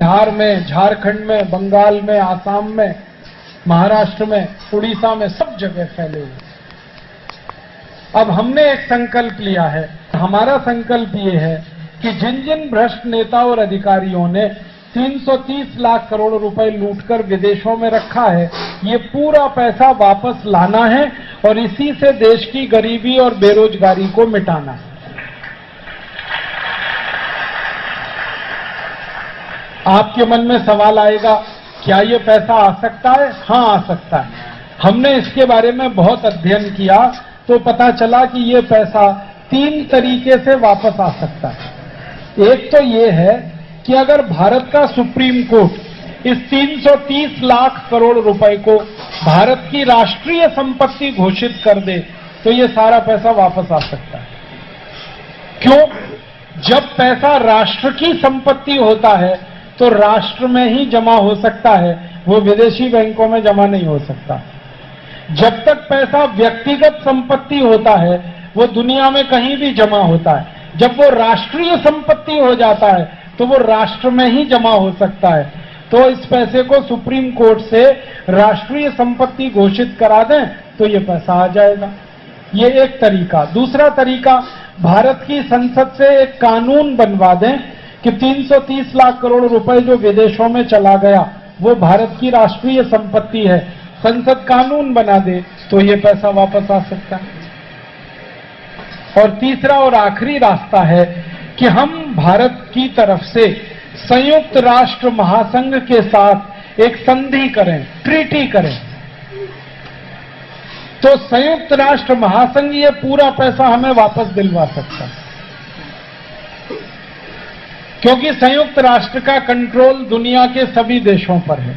बिहार में, झारखंड में, बंगाल में, आसाम में, महाराष्ट्र में, उड़ीसा में, सब जगह फैले हुए। अब हमने एक संकल्प लिया है। हमारा संकल्प ये है कि जिन जिन भ्रष्ट नेता और अधिकारियों ने 330 लाख करोड़ रुपए लूटकर विदेशों में रखा है, ये पूरा पैसा वापस लाना है और इसी से देश की गरीबी और बेरोजगारी को मिटाना है। आपके मन में सवाल आएगा, क्या ये पैसा आ सकता है? हाँ, आ सकता है। हमने इसके बारे में बहुत अध्ययन किया तो पता चला कि ये पैसा 3 तरीके से वापस आ सकता है। एक तो ये है कि अगर भारत का सुप्रीम कोर्ट इस 330 लाख करोड़ रुपए को भारत की राष्ट्रीय संपत्ति घोषित कर दे तो ये सारा पैसा वापस आ सकता है। क्यों? जब पैसा राष्ट्र की संपत्ति होता है तो राष्ट्र में ही जमा हो सकता है, वो विदेशी बैंकों में जमा नहीं हो सकता। जब तक पैसा व्यक्तिगत संपत्ति होता है वो दुनिया में कहीं भी जमा होता है। जब वो राष्ट्रीय संपत्ति हो जाता है तो वो राष्ट्र में ही जमा हो सकता है। तो इस पैसे को सुप्रीम कोर्ट से राष्ट्रीय संपत्ति घोषित करा दें तो ये पैसा आ जाएगा। ये एक तरीका। दूसरा तरीका, भारत की संसद से एक कानून बनवा दें कि 330 लाख करोड़ रुपए जो विदेशों में चला गया वो भारत की राष्ट्रीय संपत्ति है। संसद कानून बना दे तो ये पैसा वापस आ सकता है। और तीसरा और आखिरी रास्ता है कि हम भारत की तरफ से संयुक्त राष्ट्र महासंघ के साथ एक संधि करें, ट्रीटी करें। तो संयुक्त राष्ट्र महासंघ ये पूरा पैसा हमें वापस दिलवा सकता है, क्योंकि संयुक्त राष्ट्र का कंट्रोल दुनिया के सभी देशों पर है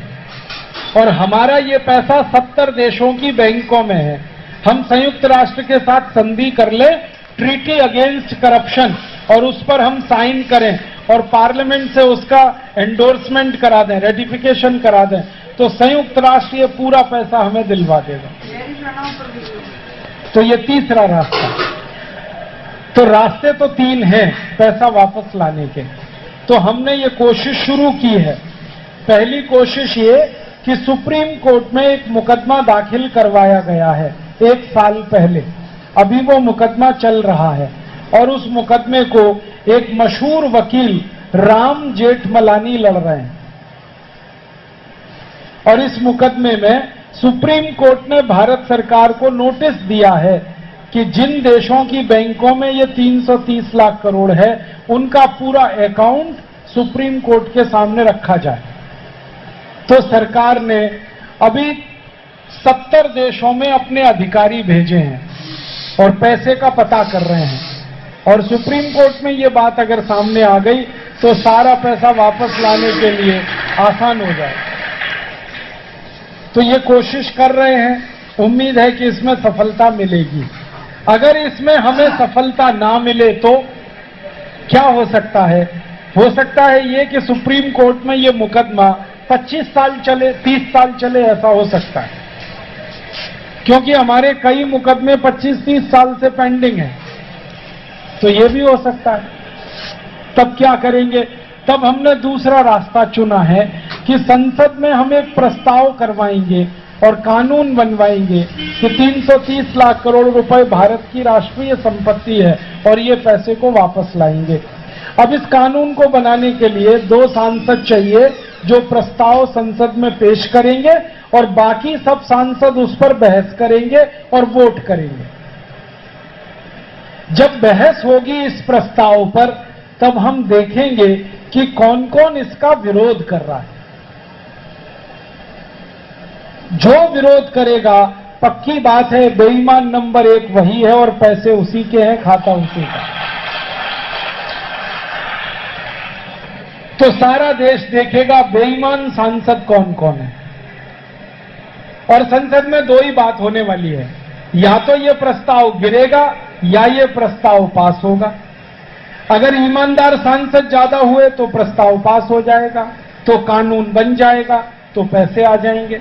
और हमारा ये पैसा 70 देशों की बैंकों में है। हम संयुक्त राष्ट्र के साथ संधि कर ले, ट्रीटी अगेंस्ट करप्शन, और उस पर हम साइन करें और पार्लियामेंट से उसका एंडोर्समेंट करा दें, रेटिफिकेशन करा दें, तो संयुक्त राष्ट्र ये पूरा पैसा हमें दिलवा देगा। तो ये तीसरा रास्ता। तो रास्ते तो 3 हैं पैसा वापस लाने के। तो हमने ये कोशिश शुरू की है। पहली कोशिश ये कि सुप्रीम कोर्ट में एक मुकदमा दाखिल करवाया गया है 1 साल पहले। अभी वो मुकदमा चल रहा है और उस मुकदमे को एक मशहूर वकील राम जेठमलानी लड़ रहे हैं। और इस मुकदमे में सुप्रीम कोर्ट ने भारत सरकार को नोटिस दिया है कि जिन देशों की बैंकों में ये 330 लाख करोड़ है उनका पूरा अकाउंट सुप्रीम कोर्ट के सामने रखा जाए। तो सरकार ने अभी 70 देशों में अपने अधिकारी भेजे हैं और पैसे का पता कर रहे हैं। और सुप्रीम कोर्ट में ये बात अगर सामने आ गई तो सारा पैसा वापस लाने के लिए आसान हो जाए। तो ये कोशिश कर रहे हैं, उम्मीद है कि इसमें सफलता मिलेगी। अगर इसमें हमें सफलता ना मिले तो क्या हो सकता है? हो सकता है ये कि सुप्रीम कोर्ट में ये मुकदमा 25 साल चले, 30 साल चले, ऐसा हो सकता है, क्योंकि हमारे कई मुकदमे 25-30 साल से पेंडिंग हैं। तो ये भी हो सकता है। तब क्या करेंगे? तब हमने दूसरा रास्ता चुना है कि संसद में हम एक प्रस्ताव करवाएंगे और कानून बनवाएंगे कि 330 लाख करोड़ रुपए भारत की राष्ट्रीय संपत्ति है और ये पैसे को वापस लाएंगे। अब इस कानून को बनाने के लिए 2 सांसद चाहिए जो प्रस्ताव संसद में पेश करेंगे और बाकी सब सांसद उस पर बहस करेंगे और वोट करेंगे। जब बहस होगी इस प्रस्ताव पर तब हम देखेंगे कि कौन कौन इसका विरोध कर रहा है। जो विरोध करेगा, पक्की बात है, बेईमान नंबर 1 वही है और पैसे उसी के हैं, खाता उसी का। तो सारा देश देखेगा बेईमान सांसद कौन कौन है। और संसद में 2 ही बात होने वाली है, या तो ये प्रस्ताव गिरेगा या ये प्रस्ताव पास होगा। अगर ईमानदार सांसद ज्यादा हुए तो प्रस्ताव पास हो जाएगा, तो कानून बन जाएगा, तो पैसे आ जाएंगे।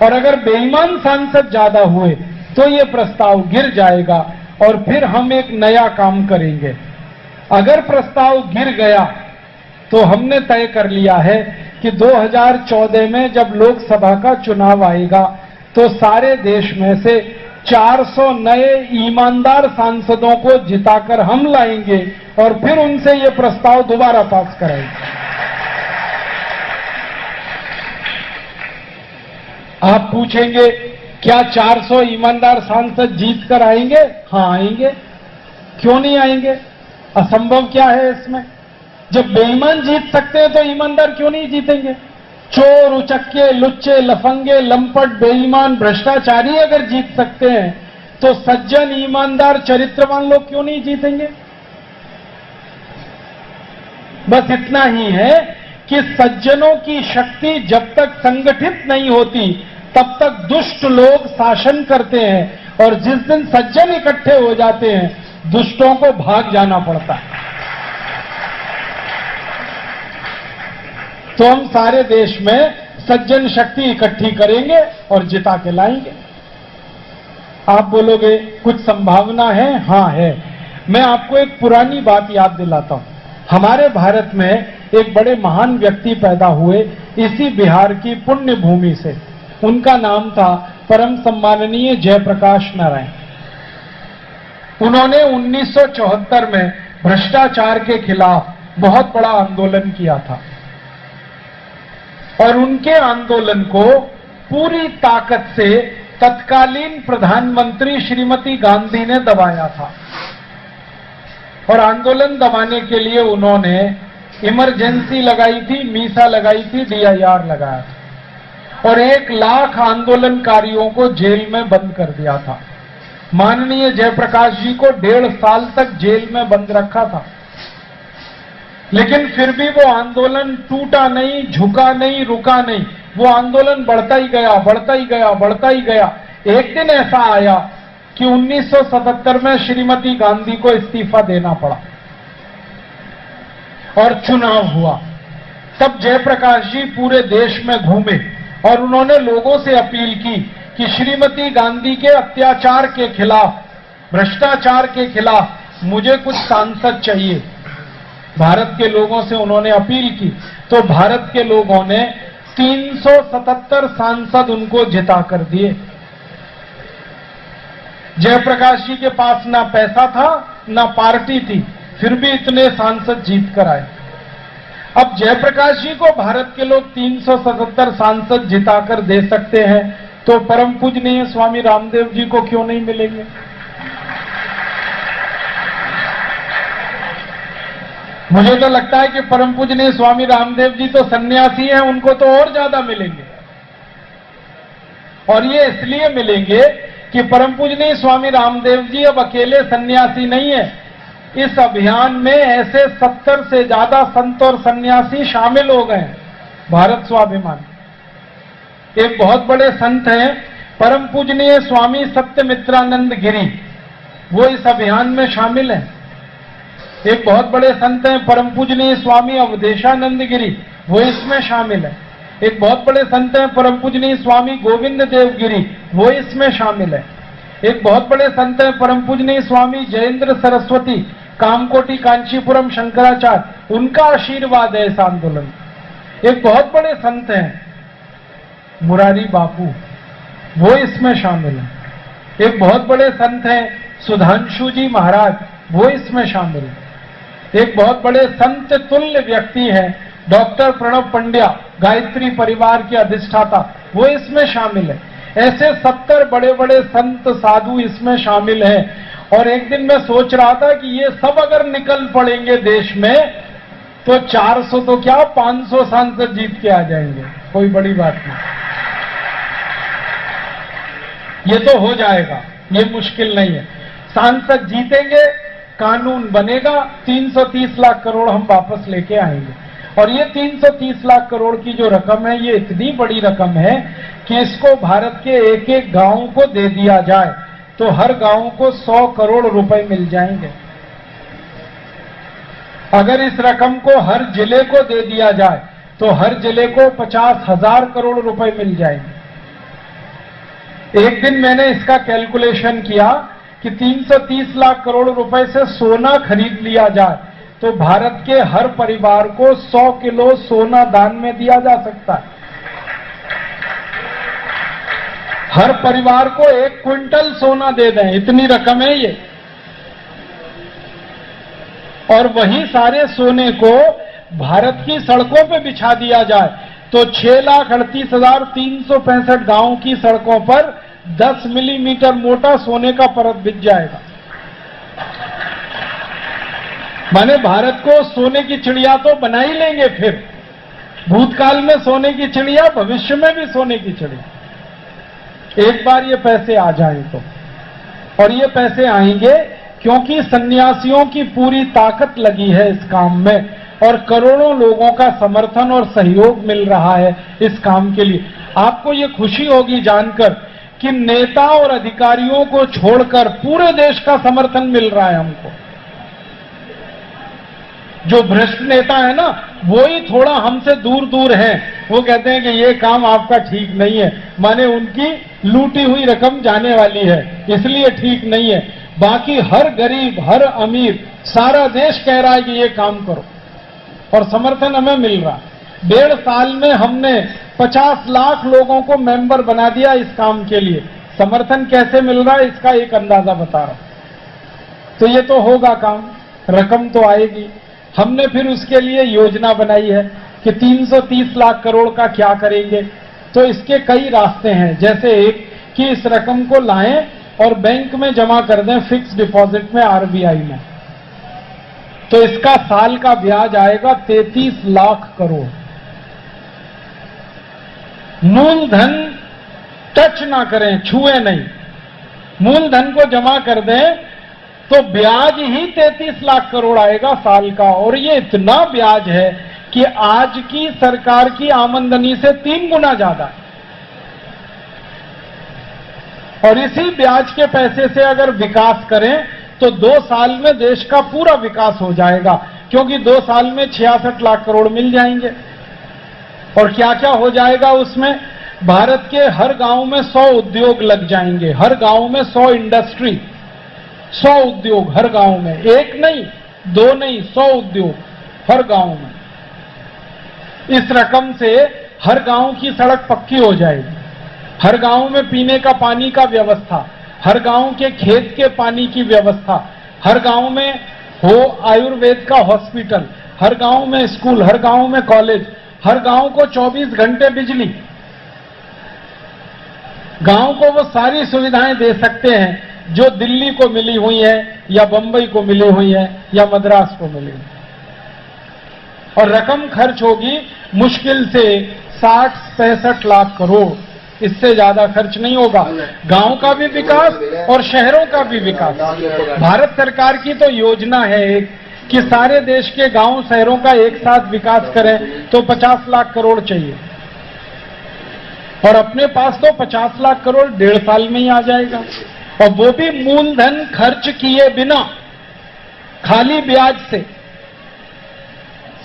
और अगर बेईमान सांसद ज्यादा हुए तो ये प्रस्ताव गिर जाएगा और फिर हम एक नया काम करेंगे। अगर प्रस्ताव गिर गया तो हमने तय कर लिया है कि 2014 में जब लोकसभा का चुनाव आएगा तो सारे देश में से 400 नए ईमानदार सांसदों को जिताकर हम लाएंगे और फिर उनसे ये प्रस्ताव दोबारा पास कराएंगे। आप पूछेंगे क्या 400 ईमानदार सांसद जीत कर आएंगे? हाँ आएंगे, क्यों नहीं आएंगे? असंभव क्या है इसमें? जब बेईमान जीत सकते हैं तो ईमानदार क्यों नहीं जीतेंगे? चोर, उचक्के, लुच्चे, लफंगे, लंपट, बेईमान, भ्रष्टाचारी अगर जीत सकते हैं तो सज्जन, ईमानदार, चरित्रवान लोग क्यों नहीं जीतेंगे? बस इतना ही है कि सज्जनों की शक्ति जब तक संगठित नहीं होती तब तक दुष्ट लोग शासन करते हैं और जिस दिन सज्जन इकट्ठे हो जाते हैं दुष्टों को भाग जाना पड़ता है। तो हम सारे देश में सज्जन शक्ति इकट्ठी करेंगे और जिता के लाएंगे। आप बोलोगे कुछ संभावना है? हाँ है। मैं आपको एक पुरानी बात याद दिलाता हूं। हमारे भारत में एक बड़े महान व्यक्ति पैदा हुए इसी बिहार की पुण्य भूमि से। उनका नाम था परम सम्माननीय जयप्रकाश नारायण। उन्होंने 1974 में भ्रष्टाचार के खिलाफ बहुत बड़ा आंदोलन किया था और उनके आंदोलन को पूरी ताकत से तत्कालीन प्रधानमंत्री श्रीमती गांधी ने दबाया था। और आंदोलन दबाने के लिए उन्होंने इमरजेंसी लगाई थी, मीसा लगाई थी, DIR लगाया था और 1 लाख आंदोलनकारियों को जेल में बंद कर दिया था। माननीय जयप्रकाश जी को 1.5 साल तक जेल में बंद रखा था, लेकिन फिर भी वो आंदोलन टूटा नहीं, झुका नहीं, रुका नहीं। वो आंदोलन बढ़ता ही गया, बढ़ता ही गया, बढ़ता ही गया। एक दिन ऐसा आया कि 1977 में श्रीमती गांधी को इस्तीफा देना पड़ा और चुनाव हुआ। तब जयप्रकाश जी पूरे देश में घूमे और उन्होंने लोगों से अपील की कि श्रीमती गांधी के अत्याचार के खिलाफ, भ्रष्टाचार के खिलाफ मुझे कुछ सांसद चाहिए। भारत के लोगों से उन्होंने अपील की तो भारत के लोगों ने 377 सांसद उनको जिता कर दिए। जयप्रकाश जी के पास ना पैसा था ना पार्टी थी, फिर भी इतने सांसद जीत कर आए। अब जयप्रकाश जी को भारत के लोग 377 सांसद जिताकर दे सकते हैं तो परम पूजनीय स्वामी रामदेव जी को क्यों नहीं मिलेंगे? मुझे तो लगता है कि परम पूजनीय स्वामी रामदेव जी तो सन्यासी हैं, उनको तो और ज्यादा मिलेंगे। और ये इसलिए मिलेंगे कि परम पूजनीय स्वामी रामदेव जी अब अकेले सन्यासी नहीं है। इस अभियान में ऐसे 70 से ज्यादा संत और सन्यासी शामिल हो गए हैं। भारत स्वाभिमान एक बहुत बड़े संत हैं परम पूजनीय स्वामी सत्यमित्रानंद गिरी, वो इस अभियान में शामिल हैं। एक बहुत बड़े संत हैं परम पूजनीय स्वामी अवधेशानंद गिरी, वो इसमें शामिल है। एक बहुत बड़े संत हैं परम पूजनीय स्वामी गोविंद देव गिरी, वो इसमें शामिल है। एक बहुत बड़े संत हैं परम पूजनीय स्वामी जयेंद्र सरस्वती कामकोटी कांचीपुरम शंकराचार्य, उनका आशीर्वाद है इस आंदोलन। एक बहुत बड़े संत हैं मुरारी बापू, वो इसमें शामिल है। एक बहुत बड़े संत हैं सुधांशु जी महाराज, वो इसमें शामिल है। एक बहुत बड़े संत तुल्य व्यक्ति हैं डॉक्टर प्रणव पंड्या, गायत्री परिवार के अधिष्ठाता, वो इसमें शामिल है। ऐसे 70 बड़े बड़े संत साधु इसमें शामिल हैं। और एक दिन मैं सोच रहा था कि ये सब अगर निकल पड़ेंगे देश में तो 400 तो क्या 500 सांसद जीत के आ जाएंगे, कोई बड़ी बात नहीं। ये तो हो जाएगा, ये मुश्किल नहीं है। सांसद जीतेंगे, कानून बनेगा, 330 लाख करोड़ हम वापस लेके आएंगे। और ये 330 लाख करोड़ की जो रकम है, ये इतनी बड़ी रकम है कि इसको भारत के एक एक गांव को दे दिया जाए तो हर गांव को 100 करोड़ रुपए मिल जाएंगे। अगर इस रकम को हर जिले को दे दिया जाए तो हर जिले को 50,000 करोड़ रुपए मिल जाएंगे। एक दिन मैंने इसका कैलकुलेशन किया कि 330 लाख करोड़ रुपए से सोना खरीद लिया जाए तो भारत के हर परिवार को 100 किलो सोना दान में दिया जा सकता है। हर परिवार को 1 क्विंटल सोना दे दें, इतनी रकम है ये। और वही सारे सोने को भारत की सड़कों पे बिछा दिया जाए तो 6,38,365 गांव की सड़कों पर 10 मिलीमीटर मोटा सोने का परत बिछ जाएगा। माने भारत को सोने की चिड़िया तो बना ही लेंगे फिर। भूतकाल में सोने की चिड़िया, भविष्य में भी सोने की चिड़िया। एक बार ये पैसे आ जाएं तो, और ये पैसे आएंगे क्योंकि सन्यासियों की पूरी ताकत लगी है इस काम में और करोड़ों लोगों का समर्थन और सहयोग मिल रहा है इस काम के लिए। आपको ये खुशी होगी जानकर कि नेता और अधिकारियों को छोड़कर पूरे देश का समर्थन मिल रहा है हमको। जो भ्रष्ट नेता है ना, वो ही थोड़ा हमसे दूर दूर हैं। वो कहते हैं कि ये काम आपका ठीक नहीं है, माने उनकी लूटी हुई रकम जाने वाली है, इसलिए ठीक नहीं है। बाकी हर गरीब, हर अमीर, सारा देश कह रहा है कि ये काम करो और समर्थन हमें मिल रहा है। 1.5 साल में हमने 50 लाख लोगों को मेंबर बना दिया इस काम के लिए। समर्थन कैसे मिल रहा है इसका एक अंदाजा बता रहा हूं। तो ये तो होगा काम, रकम तो आएगी। हमने फिर उसके लिए योजना बनाई है कि 330 लाख करोड़ का क्या करेंगे। तो इसके कई रास्ते हैं, जैसे एक कि इस रकम को लाएं और बैंक में जमा कर दें, फिक्स डिपॉजिट में, आरबीआई में। तो इसका साल का ब्याज आएगा 33 लाख करोड़। मूलधन टच ना करें, छुए नहीं, मूलधन को जमा कर दें तो ब्याज ही 33 लाख करोड़ आएगा साल का। और ये इतना ब्याज है कि आज की सरकार की आमदनी से 3 गुना ज्यादा है। और इसी ब्याज के पैसे से अगर विकास करें तो 2 साल में देश का पूरा विकास हो जाएगा, क्योंकि 2 साल में 66 लाख करोड़ मिल जाएंगे। और क्या क्या हो जाएगा उसमें? भारत के हर गांव में 100 उद्योग लग जाएंगे, हर गांव में 100 इंडस्ट्री, 100 उद्योग हर गांव में, 1 नहीं 2 नहीं, 100 उद्योग हर गांव में। इस रकम से हर गांव की सड़क पक्की हो जाएगी, हर गांव में पीने का पानी का व्यवस्था, हर गांव के खेत के पानी की व्यवस्था, हर गांव में हो आयुर्वेद का हॉस्पिटल, हर गांव में स्कूल, हर गांव में कॉलेज, हर गांव को 24 घंटे बिजली। गांव को वो सारी सुविधाएं दे सकते हैं जो दिल्ली को मिली हुई है या बंबई को मिली हुई है या मद्रास को मिली हुई। और रकम खर्च होगी मुश्किल से 60-65 लाख करोड़, इससे ज्यादा खर्च नहीं होगा। गांव का भी विकास और शहरों का भी विकास। भारत सरकार की तो योजना है एक कि सारे देश के गांव शहरों का एक साथ विकास करें, तो 50 लाख करोड़ चाहिए। और अपने पास तो 50 लाख करोड़ 1.5 साल में ही आ जाएगा, और वो भी मूलधन खर्च किए बिना, खाली ब्याज से।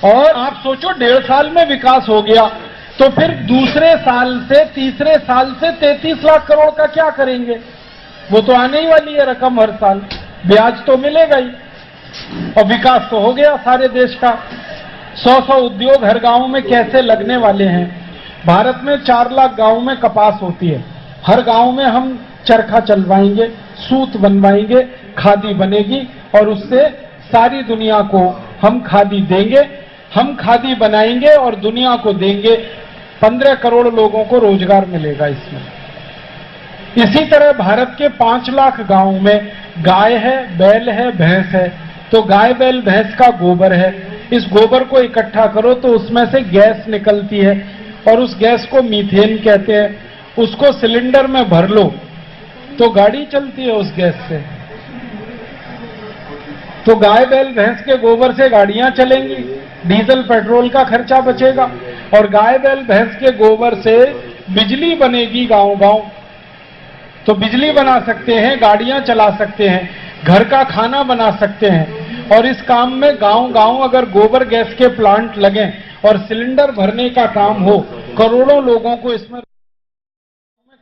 और आप सोचो 1.5 साल में विकास हो गया तो फिर दूसरे साल से, तीसरे साल से 33 लाख करोड़ का क्या करेंगे? वो तो आने ही वाली है रकम हर साल, ब्याज तो मिलेगा ही, और विकास तो हो गया सारे देश का। 100 उद्योग हर गांव में कैसे लगने वाले हैं? भारत में 4 लाख गांव में कपास होती है, हर गांव में हम चरखा चलवाएंगे, सूत बनवाएंगे, खादी बनेगी और उससे सारी दुनिया को हम खादी देंगे, हम खादी बनाएंगे और दुनिया को देंगे। 15 करोड़ लोगों को रोजगार मिलेगा इसमें। इसी तरह भारत के 5 लाख गांवों में गाय है, बैल है, भैंस है। तो गाय बैल भैंस का गोबर है, इस गोबर को इकट्ठा करो तो उसमें से गैस निकलती है और उस गैस को मीथेन कहते हैं। उसको सिलेंडर में भर लो तो गाड़ी चलती है उस गैस से। तो गाय बैल भैंस के गोबर से गाड़ियां चलेंगी, डीजल पेट्रोल का खर्चा बचेगा, और गाय बैल भैंस के गोबर से बिजली बनेगी गांव गांव। तो बिजली बना सकते हैं, गाड़ियां चला सकते हैं, घर का खाना बना सकते हैं। और इस काम में गांव गांव अगर गोबर गैस के प्लांट लगें और सिलेंडर भरने का काम हो, करोड़ों लोगों को इसमें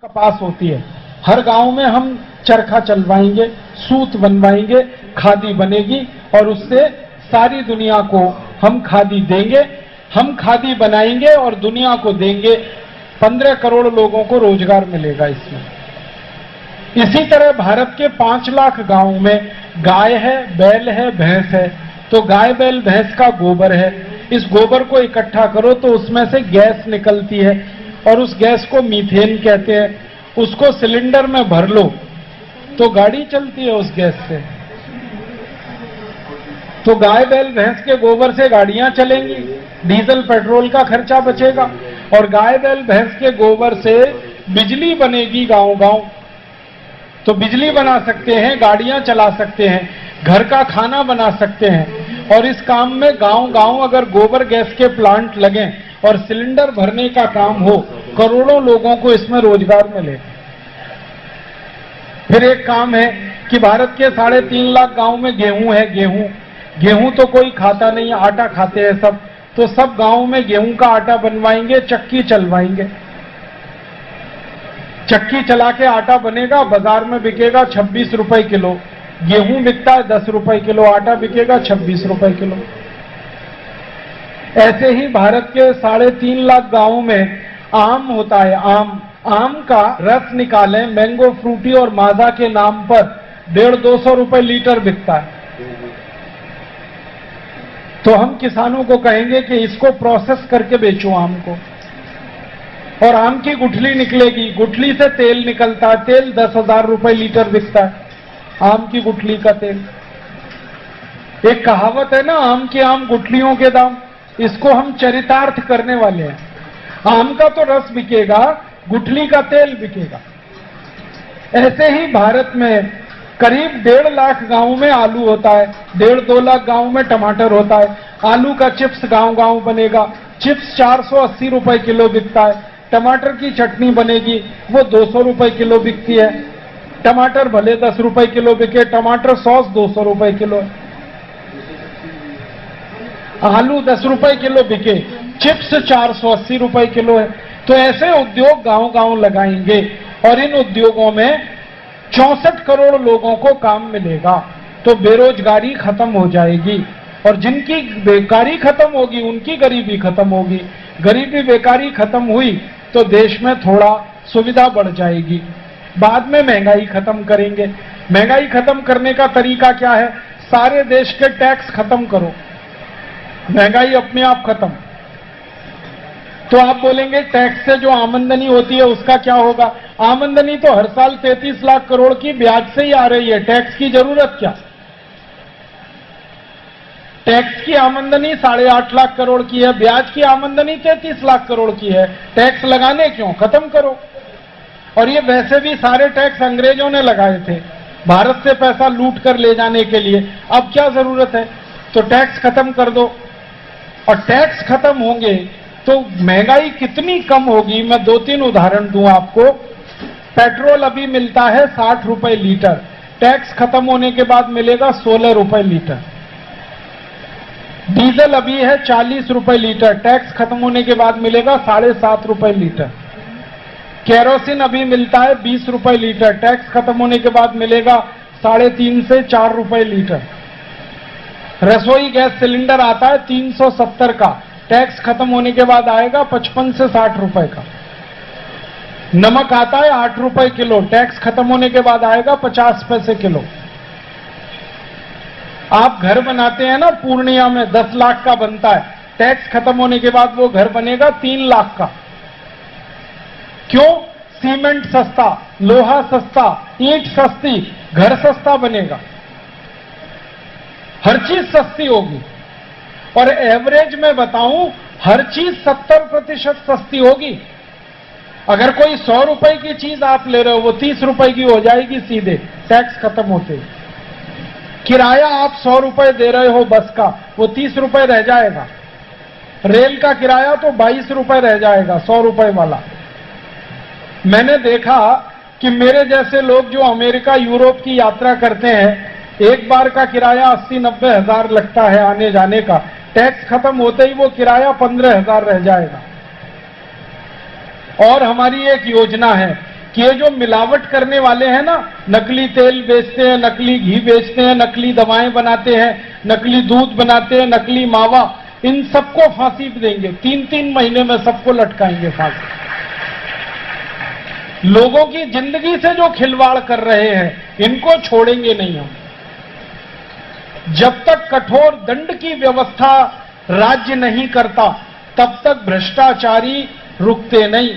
कपास होती है, हर गांव में हम चरखा चलवाएंगे, सूत बनवाएंगे, खादी बनेगी और उससे सारी दुनिया को हम खादी देंगे, हम खादी बनाएंगे और दुनिया को देंगे। 15 करोड़ लोगों को रोजगार मिलेगा इसमें। इसी तरह भारत के 5 लाख गांवों में गाय है, बैल है, भैंस है, तो गाय बैल भैंस का गोबर है, इस गोबर को इकट्ठा करो तो उसमें से गैस निकलती है और उस गैस को मीथेन कहते हैं। उसको सिलेंडर में भर लो तो गाड़ी चलती है उस गैस से। तो गाय बैल भैंस के गोबर से गाड़ियां चलेंगी, डीजल पेट्रोल का खर्चा बचेगा और गाय बैल भैंस के गोबर से बिजली बनेगी गांव-गांव। तो बिजली बना सकते हैं, गाड़ियां चला सकते हैं, घर का खाना बना सकते हैं। और इस काम में गांव-गांव अगर गोबर गैस के प्लांट लगें और सिलेंडर भरने का काम हो, करोड़ों लोगों को इसमें रोजगार मिले। फिर एक काम है कि भारत के 3.5 लाख गांव में गेहूं है। गेहूं तो कोई खाता नहीं, आटा खाते हैं सब, तो सब गांव में गेहूं का आटा बनवाएंगे, चक्की चलवाएंगे। चक्की चला के आटा बनेगा, बाजार में बिकेगा 26 रुपए किलो। गेहूं बिकता है 10 रुपए किलो, आटा बिकेगा 26 रुपए किलो। ऐसे ही भारत के 3.5 लाख गांवों में आम होता है। आम का रस निकालें, मैंगो फ्रूटी और माजा के नाम पर 150-200 रुपए लीटर बिकता है। तो हम किसानों को कहेंगे कि इसको प्रोसेस करके बेचो आम को, और आम की गुठली निकलेगी, गुठली से तेल निकलता है, तेल 10,000 रुपए लीटर बिकता है आम की गुठली का तेल। एक कहावत है ना, आम गुठलियों के दाम, इसको हम चरितार्थ करने वाले हैं। आम का तो रस बिकेगा, गुठली का तेल बिकेगा। ऐसे ही भारत में करीब 1.5 लाख गांवों में आलू होता है, 1.5-2 लाख गांवों में टमाटर होता है। आलू का चिप्स गांव-गांव बनेगा, चिप्स 480 रुपए किलो बिकता है। टमाटर की चटनी बनेगी, वो 200 रुपए किलो बिकती है। टमाटर भले 10 रुपए किलो बिके, टमाटर सॉस 200 रुपए किलो है। आलू 10 रुपए किलो बिके, चिप्स 480 रुपए किलो है। तो ऐसे उद्योग गांव-गांव लगाएंगे और इन उद्योगों में 64 करोड़ लोगों को काम मिलेगा। तो बेरोजगारी खत्म हो जाएगी और जिनकी बेकारी खत्म होगी उनकी गरीबी खत्म होगी। गरीबी बेकारी खत्म हुई तो देश में थोड़ा सुविधा बढ़ जाएगी। बाद में महंगाई खत्म करेंगे। महंगाई खत्म करने का तरीका क्या है? सारे देश के टैक्स खत्म करो, महंगाई अपने आप खत्म। तो आप बोलेंगे टैक्स से जो आमदनी होती है उसका क्या होगा? आमदनी तो हर साल 33 लाख करोड़ की ब्याज से ही आ रही है, टैक्स की जरूरत क्या? टैक्स की आमदनी 8.5 लाख करोड़ की है, ब्याज की आमदनी 33 लाख करोड़ की है। टैक्स लगाने क्यों? खत्म करो। और ये वैसे भी सारे टैक्स अंग्रेजों ने लगाए थे भारत से पैसा लूट कर ले जाने के लिए, अब क्या जरूरत है? तो टैक्स खत्म कर दो। और टैक्स खत्म होंगे तो महंगाई कितनी कम होगी, मैं 2-3 उदाहरण दूं आपको। पेट्रोल अभी मिलता है 60 रुपए लीटर, टैक्स खत्म होने के बाद मिलेगा 16 रुपए लीटर। डीजल अभी है 40 रुपए लीटर, टैक्स खत्म होने के बाद मिलेगा 7.5 रुपए लीटर। केरोसिन अभी मिलता है 20 रुपए लीटर, टैक्स खत्म होने के बाद मिलेगा 3.5 से 4 रुपए लीटर। रसोई गैस सिलेंडर आता है 370 का, टैक्स खत्म होने के बाद आएगा 55 से 60 रुपए का। नमक आता है 8 रुपए किलो, टैक्स खत्म होने के बाद आएगा 50 पैसे किलो। आप घर बनाते हैं ना, पूर्णिया में 10 लाख का बनता है, टैक्स खत्म होने के बाद वो घर बनेगा 3 लाख का। क्यों? सीमेंट सस्ता, लोहा सस्ता, ईंट सस्ती, घर सस्ता बनेगा, हर चीज सस्ती होगी। और एवरेज में बताऊं, हर चीज 70% सस्ती होगी। अगर कोई 100 रुपए की चीज आप ले रहे हो, वो 30 रुपए की हो जाएगी सीधे टैक्स खत्म होते ही। किराया आप 100 रुपए दे रहे हो बस का, वो 30 रुपए रह जाएगा। रेल का किराया तो 22 रुपए रह जाएगा 100 रुपए वाला। मैंने देखा कि मेरे जैसे लोग जो अमेरिका यूरोप की यात्रा करते हैं, एक बार का किराया 80-90 हजार लगता है आने जाने का, टैक्स खत्म होते ही वो किराया 15,000 रह जाएगा। और हमारी एक योजना है कि ये जो मिलावट करने वाले हैं ना, नकली तेल बेचते हैं, नकली घी बेचते हैं, नकली दवाएं बनाते हैं, नकली दूध बनाते हैं, नकली मावा, इन सबको फांसी देंगे। 3-3 महीने में सबको लटकाएंगे फांसी। लोगों की जिंदगी से जो खिलवाड़ कर रहे हैं इनको छोड़ेंगे नहीं हम। जब तक कठोर दंड की व्यवस्था राज्य नहीं करता तब तक भ्रष्टाचारी रुकते नहीं,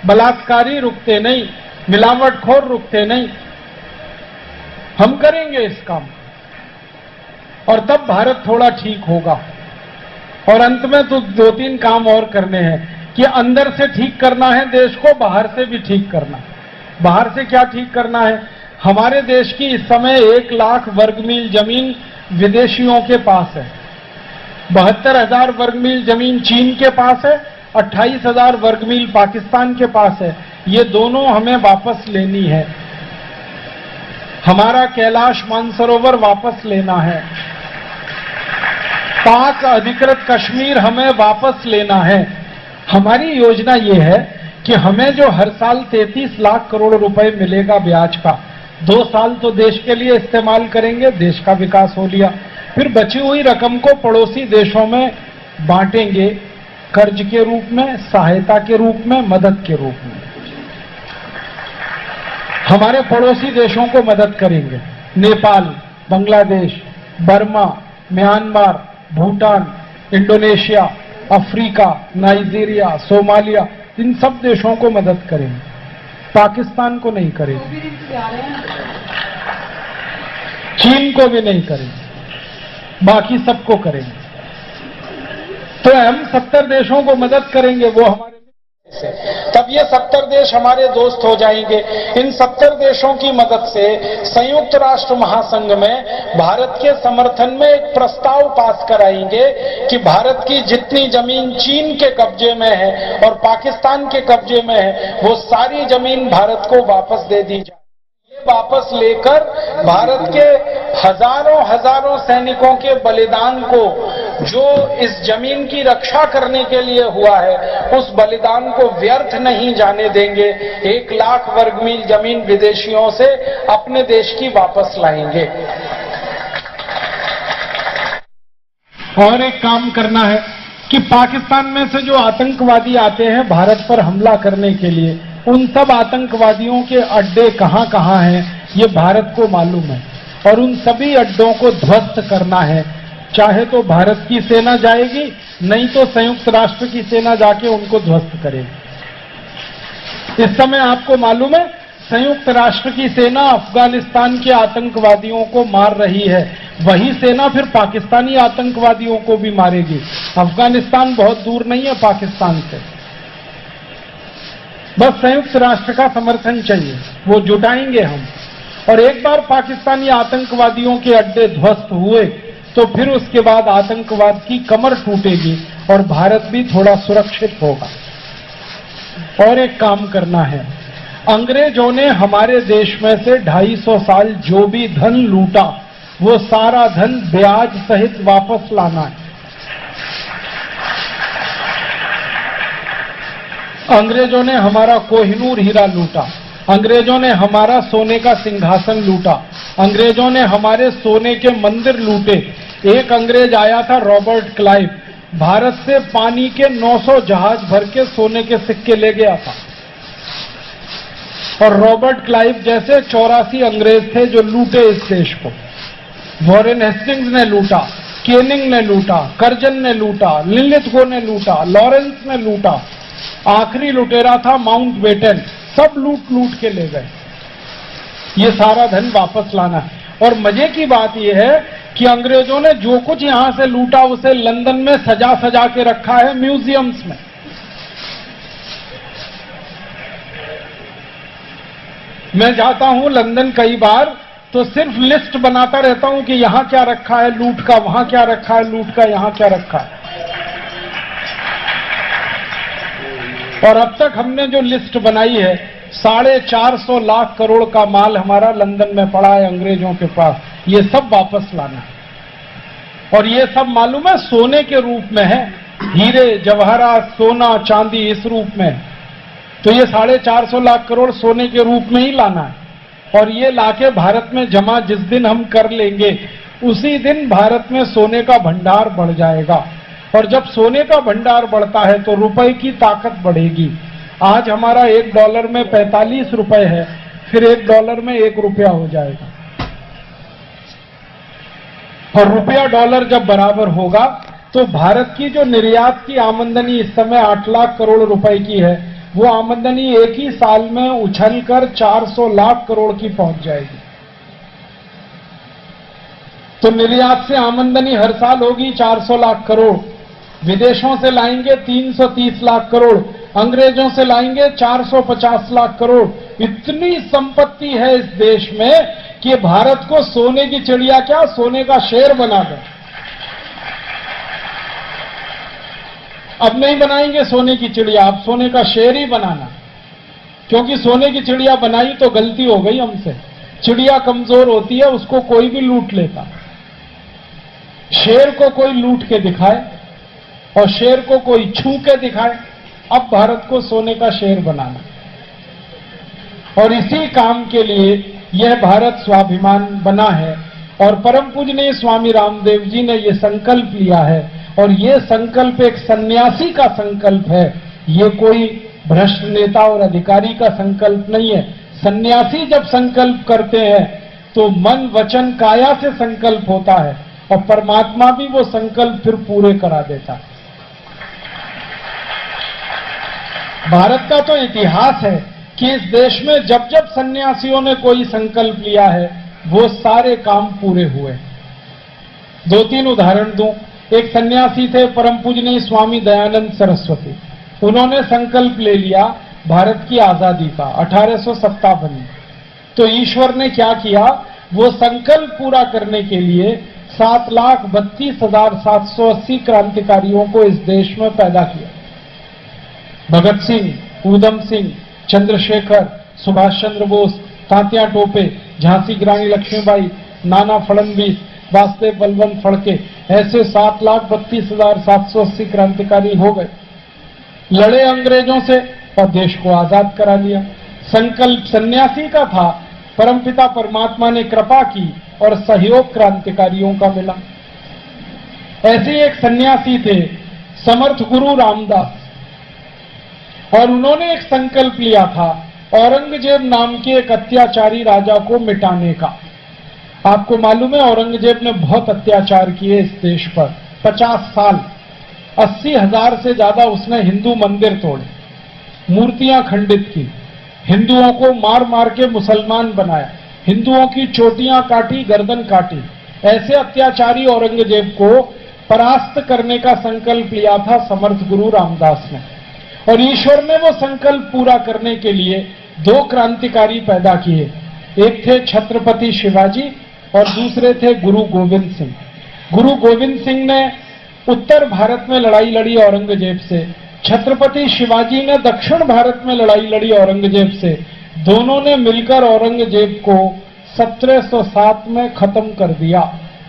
बलात्कारी रुकते नहीं, मिलावटखोर रुकते नहीं। हम करेंगे इस काम और तब भारत थोड़ा ठीक होगा। और अंत में तो 2-3 काम और करने हैं कि अंदर से ठीक करना है देश को, बाहर से भी ठीक करना। बाहर से क्या ठीक करना है? हमारे देश की इस समय 1 लाख वर्ग मील जमीन विदेशियों के पास है, 72,000 वर्ग मील जमीन चीन के पास है, 28,000 वर्ग मील पाकिस्तान के पास है। ये दोनों हमें वापस लेनी है। हमारा कैलाश मानसरोवर वापस लेना है, पाक अधिकृत कश्मीर हमें वापस लेना है। हमारी योजना ये है कि हमें जो हर साल 33 लाख करोड़ रुपए मिलेगा ब्याज का, 2 साल तो देश के लिए इस्तेमाल करेंगे, देश का विकास हो लिया, फिर बची हुई रकम को पड़ोसी देशों में बांटेंगे, कर्ज के रूप में, सहायता के रूप में, मदद के रूप में। हमारे पड़ोसी देशों को मदद करेंगे, Nepal, Bangladesh, Burma, Myanmar, Bhutan, Indonesia, Africa, Nigeria, Somalia, इन सब देशों को मदद करेंगे। पाकिस्तान को नहीं करेंगे, चीन को भी नहीं करेंगे, बाकी सबको करेंगे। तो हम 70 देशों को मदद करेंगे, वो हमारे से, तब ये 70 देश हमारे दोस्त हो जाएंगे। इन 70 देशों की मदद से संयुक्त राष्ट्र महासंघ में भारत के समर्थन में एक प्रस्ताव पास कराएंगे कि भारत की जितनी जमीन चीन के कब्जे में है और पाकिस्तान के कब्जे में है, वो सारी जमीन भारत को वापस दे दी जाए। वापस लेकर भारत के हजारों सैनिकों के बलिदान को, जो इस जमीन की रक्षा करने के लिए हुआ है, उस बलिदान को व्यर्थ नहीं जाने देंगे। 1 लाख वर्ग मील जमीन विदेशियों से अपने देश की वापस लाएंगे। और एक काम करना है कि पाकिस्तान में से जो आतंकवादी आते हैं भारत पर हमला करने के लिए, उन सब आतंकवादियों के अड्डे कहां हैं ये भारत को मालूम है, और उन सभी अड्डों को ध्वस्त करना है। चाहे तो भारत की सेना जाएगी, नहीं तो संयुक्त राष्ट्र की सेना जाके उनको ध्वस्त करेगी। इस समय आपको मालूम है संयुक्त राष्ट्र की सेना अफगानिस्तान के आतंकवादियों को मार रही है, वही सेना फिर पाकिस्तानी आतंकवादियों को भी मारेगी। अफगानिस्तान बहुत दूर नहीं है पाकिस्तान से, बस संयुक्त राष्ट्र का समर्थन चाहिए, वो जुटाएंगे हम। और एक बार पाकिस्तानी आतंकवादियों के अड्डे ध्वस्त हुए तो फिर उसके बाद आतंकवाद की कमर टूटेगी और भारत भी थोड़ा सुरक्षित होगा। और एक काम करना है, अंग्रेजों ने हमारे देश में से 250 साल जो भी धन लूटा, वो सारा धन ब्याज सहित वापस लाना है। अंग्रेजों ने हमारा कोहिनूर हीरा लूटा, अंग्रेजों ने हमारा सोने का सिंहासन लूटा, अंग्रेजों ने हमारे सोने के मंदिर लूटे। एक अंग्रेज आया था रॉबर्ट क्लाइव, भारत से पानी के 900 जहाज भर के सोने के सिक्के ले गया था। और रॉबर्ट क्लाइव जैसे 84 अंग्रेज थे जो लूटे इस देश को। वॉरेन हेस्टिंग्स ने लूटा, केनिंग ने लूटा, कर्जन ने लूटा, लिलिथगो ने लूटा, लॉरेंस ने लूटा, आखिरी लुटेरा था माउंट बेटन। सब लूट के ले गए। ये सारा धन वापस लाना है। और मजे की बात यह है कि अंग्रेजों ने जो कुछ यहां से लूटा उसे लंदन में सजा के रखा है म्यूजियम्स में। मैं जाता हूं लंदन कई बार, तो सिर्फ लिस्ट बनाता रहता हूं कि यहां क्या रखा है लूट का, वहां क्या रखा है लूट का, यहां क्या रखा है। और अब तक हमने जो लिस्ट बनाई है, 450 लाख करोड़ का माल हमारा लंदन में पड़ा है अंग्रेजों के पास। ये सब वापस लाना है। और ये सब मालूम है सोने के रूप में है, हीरे जवाहरात, सोना चांदी इस रूप में। तो ये 450 लाख करोड़ सोने के रूप में ही लाना है। और ये लाके भारत में जमा जिस दिन हम कर लेंगे, उसी दिन भारत में सोने का भंडार बढ़ जाएगा। और जब सोने का भंडार बढ़ता है तो रुपए की ताकत बढ़ेगी। आज हमारा $1 में 45 रुपए है, फिर $1 में ₹1 हो जाएगा। और रुपया डॉलर जब बराबर होगा तो भारत की जो निर्यात की आमदनी इस समय 8 लाख करोड़ रुपए की है, वो आमदनी एक ही साल में उछलकर 400 लाख करोड़ की पहुंच जाएगी। तो निर्यात से आमदनी हर साल होगी 400 लाख करोड़, विदेशों से लाएंगे 330 लाख करोड़, अंग्रेजों से लाएंगे 450 लाख करोड़। इतनी संपत्ति है इस देश में कि भारत को सोने की चिड़िया क्या, सोने का शेर बना दे। अब नहीं बनाएंगे सोने की चिड़िया, अब सोने का शेर ही बनाना, क्योंकि सोने की चिड़िया बनाई तो गलती हो गई हमसे। चिड़िया कमजोर होती है, उसको कोई भी लूट लेता। शेर को कोई लूट के दिखाए और शेर को कोई छू के दिखाए। अब भारत को सोने का शेर बनाना, और इसी काम के लिए यह भारत स्वाभिमान बना है। और परम पूजनीय स्वामी रामदेव जी ने यह संकल्प लिया है, और यह संकल्प एक सन्यासी का संकल्प है। ये कोई भ्रष्ट नेता और अधिकारी का संकल्प नहीं है। सन्यासी जब संकल्प करते हैं तो मन वचन काया से संकल्प होता है, और परमात्मा भी वो संकल्प फिर पूरे करा देता है। भारत का तो इतिहास है कि इस देश में जब जब सन्यासियों ने कोई संकल्प लिया है वो सारे काम पूरे हुए। 2-3 उदाहरण दूं। एक सन्यासी थे परम पूजनीय स्वामी दयानंद सरस्वती। उन्होंने संकल्प ले लिया भारत की आजादी का 1857 में। तो ईश्वर ने क्या किया, वो संकल्प पूरा करने के लिए 7,32,780 क्रांतिकारियों को इस देश में पैदा किया। भगत सिंह, ऊधम सिंह, चंद्रशेखर, सुभाष चंद्र बोस, तात्या टोपे, झांसी की रानी लक्ष्मीबाई, नाना फडणवीस, वासुदेव बलवंत फड़के, ऐसे 7,32,780 क्रांतिकारी हो गए। लड़े अंग्रेजों से और देश को आजाद करा लिया। संकल्प सन्यासी का था, परमपिता परमात्मा ने कृपा की और सहयोग क्रांतिकारियों का मिला। ऐसे एक सन्यासी थे समर्थ गुरु रामदास, और उन्होंने एक संकल्प लिया था औरंगजेब नाम के एक अत्याचारी राजा को मिटाने का। आपको मालूम है औरंगजेब ने बहुत अत्याचार किए इस देश पर। 50 साल 80,000 से ज्यादा उसने हिंदू मंदिर तोड़े, मूर्तियां खंडित की, हिंदुओं को मार मार के मुसलमान बनाया, हिंदुओं की चोटियां काटी, गर्दन काटी। ऐसे अत्याचारी औरंगजेब को परास्त करने का संकल्प लिया था समर्थ गुरु रामदास ने। और ईश्वर ने वो संकल्प पूरा करने के लिए 2 क्रांतिकारी पैदा किए। एक थे छत्रपति शिवाजी और दूसरे थे गुरु गोविंद सिंह। गुरु गोविंद सिंह ने उत्तर भारत में लड़ाई लड़ी औरंगजेब से, छत्रपति शिवाजी ने दक्षिण भारत में लड़ाई लड़ी औरंगजेब से। दोनों ने मिलकर औरंगजेब को 1707 में खत्म कर दिया।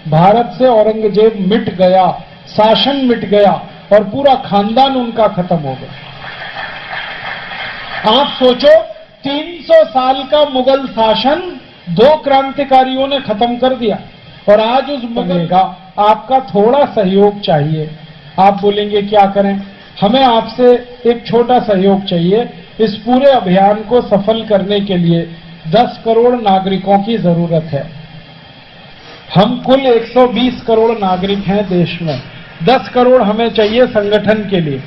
भारत से औरंगजेब मिट गया, शासन मिट गया और पूरा खानदान उनका खत्म हो गया। आप सोचो 300 साल का मुगल शासन 2 क्रांतिकारियों ने खत्म कर दिया। और आज उस मुगल का आपका थोड़ा सहयोग चाहिए। आप बोलेंगे क्या करें, हमें आपसे एक छोटा सहयोग चाहिए। इस पूरे अभियान को सफल करने के लिए 10 करोड़ नागरिकों की जरूरत है। हम कुल 120 करोड़ नागरिक हैं देश में, 10 करोड़ हमें चाहिए संगठन के लिए।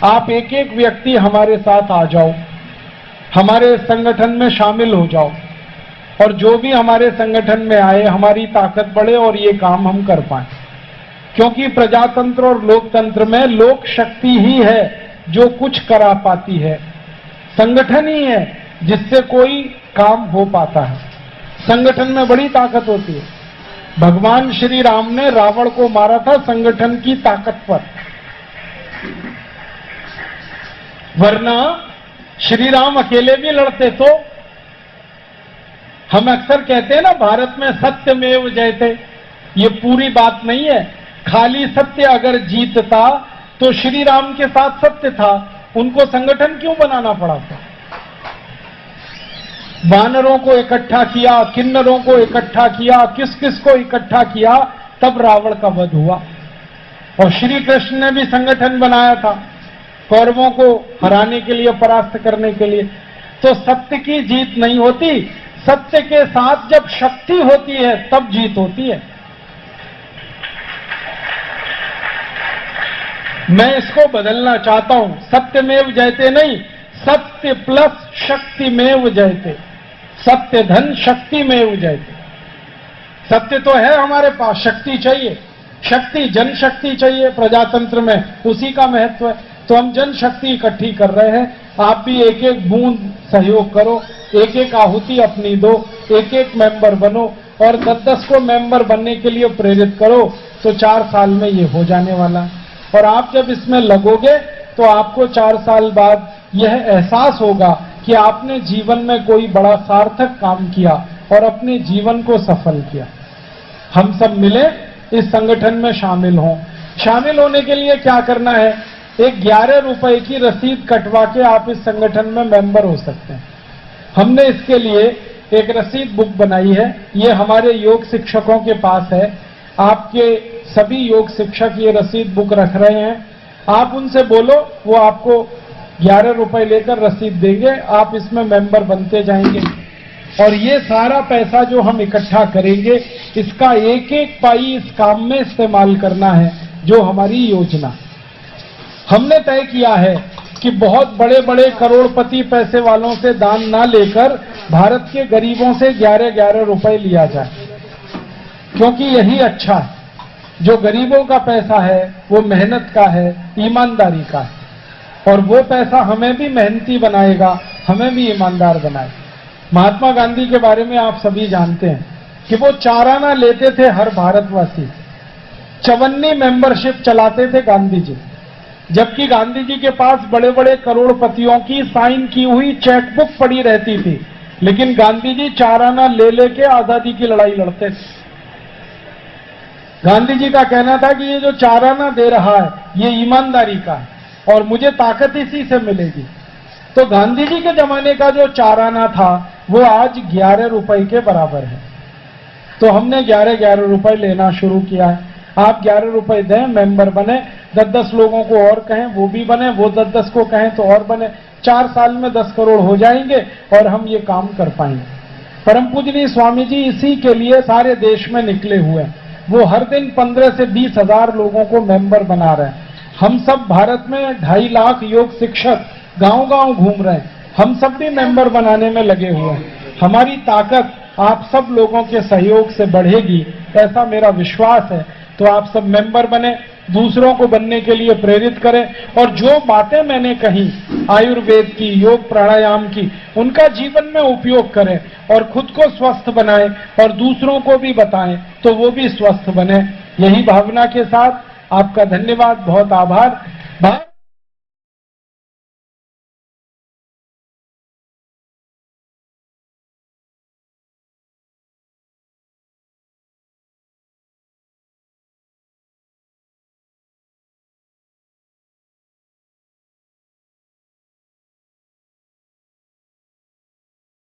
आप एक एक व्यक्ति हमारे साथ आ जाओ, हमारे संगठन में शामिल हो जाओ, और जो भी हमारे संगठन में आए हमारी ताकत बढ़े और ये काम हम कर पाएं। क्योंकि प्रजातंत्र और लोकतंत्र में लोक शक्ति ही है जो कुछ करा पाती है, संगठन ही है जिससे कोई काम हो पाता है। संगठन में बड़ी ताकत होती है। भगवान श्री राम ने रावण को मारा था संगठन की ताकत पर, वरना श्री राम अकेले भी लड़ते तो। हम अक्सर कहते हैं ना भारत में सत्यमेव जयते, ये पूरी बात नहीं है। खाली सत्य अगर जीतता तो श्री राम के साथ सत्य था, उनको संगठन क्यों बनाना पड़ा था? वानरों को इकट्ठा किया, किन्नरों को इकट्ठा किया, किस किस को इकट्ठा किया, तब रावण का वध हुआ। और श्री कृष्ण ने भी संगठन बनाया था कौरवों को हराने के लिए, परास्त करने के लिए। तो सत्य की जीत नहीं होती, सत्य के साथ जब शक्ति होती है तब जीत होती है। मैं इसको बदलना चाहता हूं, सत्यमेव जयते नहीं, सत्य प्लस शक्तिमेव जयते, सत्य धन शक्तिमेव जयते। सत्य तो है हमारे पास, शक्ति चाहिए, शक्ति जनशक्ति चाहिए प्रजातंत्र में, उसी का महत्व है। तो हम जनशक्ति इकट्ठी कर रहे हैं। आप भी एक एक बूंद सहयोग करो, एक एक आहुति अपनी दो, एक एक मेंबर बनो और 10-10 को मेंबर बनने के लिए प्रेरित करो, तो 4 साल में ये हो जाने वाला है। और आप जब इसमें लगोगे तो आपको 4 साल बाद यह एहसास होगा कि आपने जीवन में कोई बड़ा सार्थक काम किया और अपने जीवन को सफल किया। हम सब मिले इस संगठन में शामिल हों। शामिल होने के लिए क्या करना है, एक 11 रुपए की रसीद कटवा के आप इस संगठन में मेंबर हो सकते हैं। हमने इसके लिए एक रसीद बुक बनाई है, ये हमारे योग शिक्षकों के पास है। आपके सभी योग शिक्षक ये रसीद बुक रख रहे हैं, आप उनसे बोलो, वो आपको 11 रुपए लेकर रसीद देंगे, आप इसमें मेंबर बनते जाएंगे। और ये सारा पैसा जो हम इकट्ठा करेंगे, इसका एक एक पाई इस काम में इस्तेमाल करना है, जो हमारी योजना। हमने तय किया है कि बहुत बड़े बड़े करोड़पति पैसे वालों से दान ना लेकर भारत के गरीबों से 11-11 रुपए लिया जाए, क्योंकि यही अच्छा है। जो गरीबों का पैसा है वो मेहनत का है, ईमानदारी का है, और वो पैसा हमें भी मेहनती बनाएगा, हमें भी ईमानदार बनाएगा। महात्मा गांधी के बारे में आप सभी जानते हैं कि वो 4 आना लेते थे हर भारतवासी, 54 मेंबरशिप चलाते थे गांधी जी, जबकि गांधी जी के पास बड़े बड़े करोड़पतियों की साइन की हुई चेकबुक पड़ी रहती थी, लेकिन गांधी जी 4 आना ले लेके आजादी की लड़ाई लड़ते थे। गांधी जी का कहना था कि ये जो 4 आना दे रहा है ये ईमानदारी का है और मुझे ताकत इसी से मिलेगी। तो गांधी जी के जमाने का जो 4 आना था वो आज 11 रुपए के बराबर है। तो हमने 11-11 रुपए लेना शुरू किया है। आप 11 रुपए दें, मेंबर बने, 10-10 लोगों को और कहें वो भी बने, वो 10-10 को कहें तो और बने। 4 साल में 10 करोड़ हो जाएंगे और हम ये काम कर पाएंगे। परम पूजनीय स्वामी जी इसी के लिए सारे देश में निकले हुए हैं। वो हर दिन 15 से 20 हजार लोगों को मेंबर बना रहे हैं। हम सब भारत में 2.5 लाख योग शिक्षक गांव-गांव घूम रहे हैं, हम सब भी मेंबर बनाने में लगे हुए हैं। हमारी ताकत आप सब लोगों के सहयोग से बढ़ेगी, ऐसा मेरा विश्वास है। तो आप सब मेंबर बने, दूसरों को बनने के लिए प्रेरित करें, और जो बातें मैंने कही आयुर्वेद की, योग प्राणायाम की, उनका जीवन में उपयोग करें और खुद को स्वस्थ बनाएं और दूसरों को भी बताएं तो वो भी स्वस्थ बने। यही भावना के साथ आपका धन्यवाद, बहुत आभार।